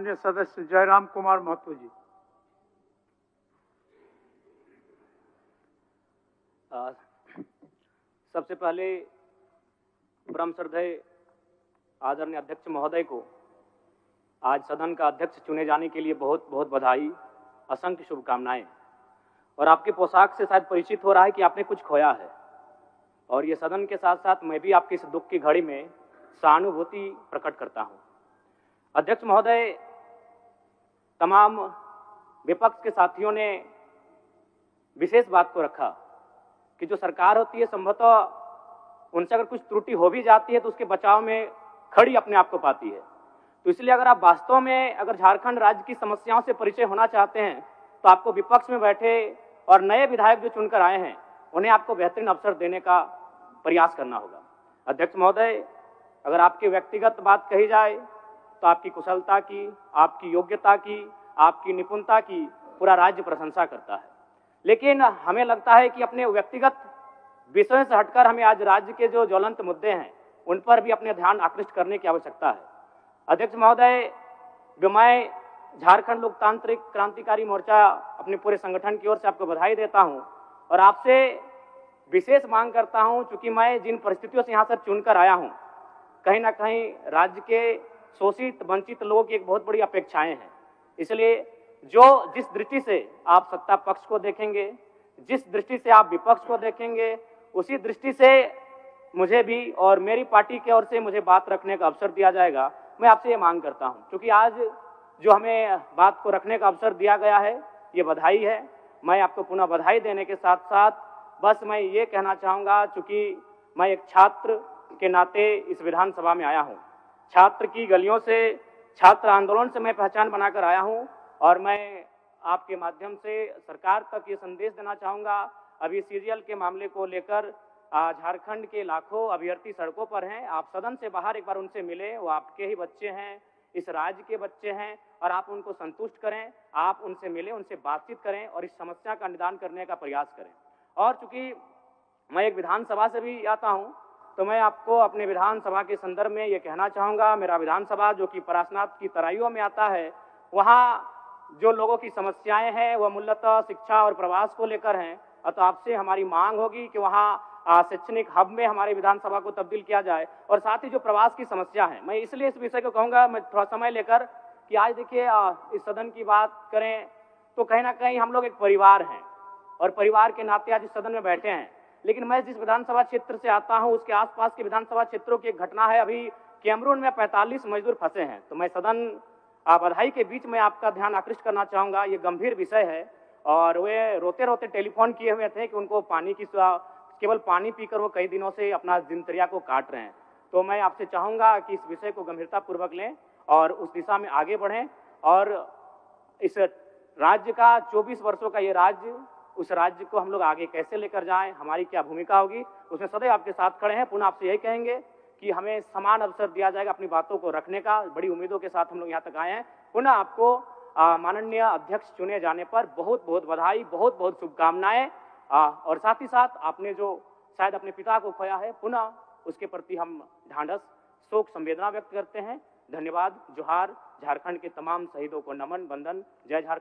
माननीय सदस्य जयराम कुमार महतो जी। सबसे पहले परम श्रद्धेय आदरणीय अध्यक्ष महोदय को आज सदन का अध्यक्ष चुने जाने के लिए बहुत बहुत बधाई, असंख्य शुभकामनाएं। और आपके पोशाक से शायद परिचित हो रहा है कि आपने कुछ खोया है, और ये सदन के साथ साथ मैं भी आपकी इस दुख की घड़ी में सहानुभूति प्रकट करता हूं। अध्यक्ष महोदय, तमाम विपक्ष के साथियों ने विशेष बात को रखा कि जो सरकार होती है संभवतः उनसे अगर कुछ त्रुटि हो भी जाती है तो उसके बचाव में खड़ी अपने आप को पाती है। तो इसलिए अगर आप वास्तव में अगर झारखंड राज्य की समस्याओं से परिचय होना चाहते हैं तो आपको विपक्ष में बैठे और नए विधायक जो चुनकर आए हैं उन्हें आपको बेहतरीन अवसर देने का प्रयास करना होगा। अध्यक्ष महोदय, अगर आपकी व्यक्तिगत बात कही जाए तो आपकी कुशलता की, आपकी योग्यता की, आपकी निपुणता की पूरा राज्य प्रशंसा करता है, लेकिन हमें लगता है कि अपने व्यक्तिगत विषयों से हटकर हमें आज राज्य के जो ज्वलंत मुद्दे हैं उन पर भी अपने ध्यान आकृष्ट करने की आवश्यकता है। अध्यक्ष महोदय, जो मैं झारखंड लोकतांत्रिक क्रांतिकारी मोर्चा अपने पूरे संगठन की ओर से आपको बधाई देता हूं और आपसे विशेष मांग करता हूं, चूंकि मैं जिन परिस्थितियों से यहां से चुनकर आया हूं, कहीं ना कहीं राज्य के शोषित वंचित लोगों की एक बहुत बड़ी अपेक्षाएं हैं। इसलिए जिस दृष्टि से आप सत्ता पक्ष को देखेंगे, जिस दृष्टि से आप विपक्ष को देखेंगे, उसी दृष्टि से मुझे भी और मेरी पार्टी की ओर से मुझे बात रखने का अवसर दिया जाएगा। मैं आपसे ये मांग करता हूं, क्योंकि आज जो हमें बात को रखने का अवसर दिया गया है ये बधाई है। मैं आपको पुनः बधाई देने के साथ साथ बस मैं ये कहना चाहूँगा, चूँकि मैं एक छात्र के नाते इस विधानसभा में आया हूँ, छात्र की गलियों से, छात्र आंदोलन से मैं पहचान बनाकर आया हूँ, और मैं आपके माध्यम से सरकार तक ये संदेश देना चाहूँगा। अभी सीरियल के मामले को लेकर झारखंड के लाखों अभ्यर्थी सड़कों पर हैं। आप सदन से बाहर एक बार उनसे मिलें, वो आपके ही बच्चे हैं, इस राज्य के बच्चे हैं, और आप उनको संतुष्ट करें, आप उनसे मिलें, उनसे बातचीत करें और इस समस्या का निदान करने का प्रयास करें। और चूंकि मैं एक विधानसभा से भी आता हूँ तो मैं आपको अपने विधानसभा के संदर्भ में ये कहना चाहूँगा, मेरा विधानसभा जो कि परासनाथ की तराइयों में आता है, वहाँ जो लोगों की समस्याएं हैं वह मूलतः शिक्षा और प्रवास को लेकर हैं। तो आपसे हमारी मांग होगी कि वहाँ शैक्षणिक हब में हमारे विधानसभा को तब्दील किया जाए, और साथ ही जो प्रवास की समस्या है, मैं इसलिए इस विषय को कहूँगा, मैं थोड़ा समय लेकर, कि आज देखिए इस सदन की बात करें तो कहीं ना कहीं हम लोग एक परिवार हैं और परिवार के नाते आज इस सदन में बैठे हैं। लेकिन मैं जिस विधानसभा क्षेत्र से आता हूं उसके आसपास के विधानसभा क्षेत्रों की एक घटना है, अभी कैमरून में 45 मजदूर फंसे हैं। तो मैं सदन बधाई के बीच में आपका ध्यान आकृष्ट करना चाहूँगा, ये गंभीर विषय है, और वे रोते रोते टेलीफोन किए हुए थे कि उनको पानी की, केवल पानी पीकर वो कई दिनों से अपना दिनचर्या को काट रहे हैं। तो मैं आपसे चाहूँगा कि इस विषय को गंभीरतापूर्वक लें और उस दिशा में आगे बढ़ें, और इस राज्य का 24 वर्षों का ये राज्य, उस राज्य को हम लोग आगे कैसे लेकर जाएं, हमारी क्या भूमिका होगी, उसमें सदैव आपके साथ खड़े हैं। पुनः आपसे यही कहेंगे कि हमें समान अवसर दिया जाएगा अपनी बातों को रखने का। बड़ी उम्मीदों के साथ हम लोग यहाँ तक आए हैं। पुनः आपको माननीय अध्यक्ष चुने जाने पर बहुत बहुत बधाई, बहुत बहुत शुभकामनाएं, और साथ ही साथ आपने जो शायद अपने पिता को खोया है, पुनः उसके प्रति हम ढांढस, शोक, संवेदना व्यक्त करते हैं। धन्यवाद। जोहार। झारखंड के तमाम शहीदों को नमन, वंदन। जय झारखंड।